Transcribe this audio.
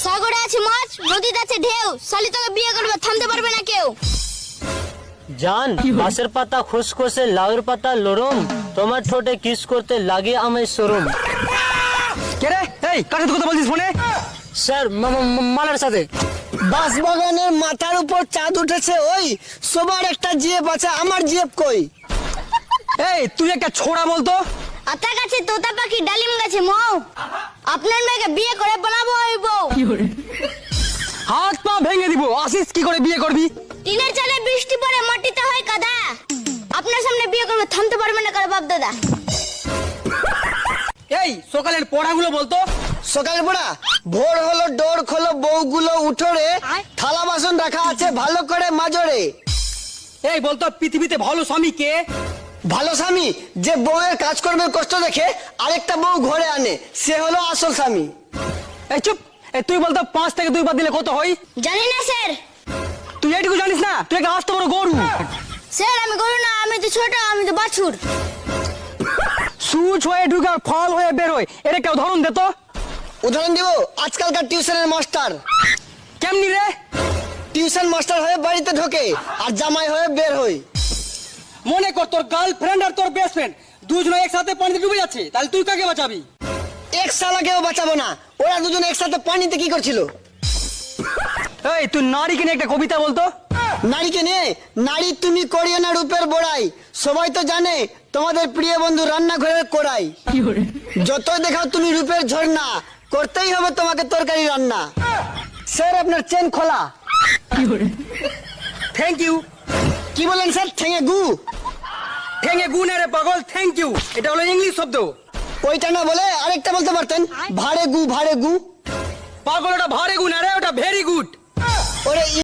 সাগরে আছে মাছ, নদীতে আছে ঢেউ, শালি তোকে বিয়ে করবে, থামতে পারবে না কেউ। জান বাঁশের পাতা খুসখুসে, লাউয়ের পাতা লরম, তোমার ঠোঁটে কিস করতে লাগে আমায় শরম। কে রে? এই কার সাথে কথা বলছিস ফোনে? স্যার মালার সাথে। বাঁশবাগানের মাথার উপর চাঁদ উঠেছে, ওই সবার একটা জিএফ আছে, আমার জিএফ কই? এই তুই একটা ছোড়া বলতো। আতা গাছে তোতা পাখি, ডালিম গাছে মৌ, আপনার মেয়েকে বিয়ে করে বানাবো ওই বউ। হাত পা ভেঙে দিব, আসিস কি করে বিয়ে করবি? টিনের চালে বৃষ্টি পড়ে, মাটিতে হয় কাদা, আপনার সামনে বিয়ে করবে, থামতে পারবে না কারো বাপ দাদা। এই সকালের পড়াগুলো বলতো। সকালে পড়া, ভোর হলো ডোর খোলো বউগুলো উঠোরে, থালা বাসন রাখা আছে ভালো করে মাজরে। এই বলতো পৃথিবীতে ভালো স্বামী কে? ভালো স্বামী যে বউয়ের কাজকর্মের কষ্ট দেখে আরেকটা বউ ঘরে আনে, সে হলো আসল স্বামী। এই চুপ। এই তুই বলতো 5 থেকে 2 বাদ দিলে কত হয়? জানি না স্যার। তুই এইটুকু জানিস না? তুই একটা আস্ত বড় গরু। স্যার আমি গরু না, আমি তো ছোট, আমি তো বাছুর। সুচ হয়ে ঢুকে ফল হয়ে বের হয়, এটা কেউ ধরন দে তো। উদাহরণ দিব, আজকালকার টিউশনের মাস্টার। কেমনি রে? টিউশন মাস্টার হয়ে বাড়িতে ঢোকে আর জামাই হয়ে বের হয়। মনে কর তোর গার্লফ্রেন্ড আর তোর বেস্ট ফ্রেন্ড দুজনে একসাথে পানিতে ডুবে যাচ্ছে, তাহলে তুই কাকে বাঁচাবি? এক শালাকেও বাঁচাবো না, ওরা দুজন একসাথে পানিতে কি করছিল? এই তুই নারীকে নিয়ে একটা কবিতা বলতো। নারীকে নিয়ে, নারী তুমি করিও না রূপের বড়াই, সবাই তো জানে তোমাদের প্রিয় বন্ধু রান্নাঘরের কোড়াই। যতই দেখাও তুমি রূপের ঝর্ণা, করতেই হবে তোমাকে তরকারি রান্না। স্যার আপনার চেন খোলা। Thank you. কি বলেন স্যার? ঠেঙে গু? ঠেঙে গু না রে পাগল, থ্যাংক ইউ এটা হলো ইংলিশ শব্দ। ওইটা না বলে আরেকটা বলতে পারতেন, ভাড়ে গু ভাড়ে গু। পাগল ওটা ভারে গু না রে, ওটা ভেরি গুড। ওরে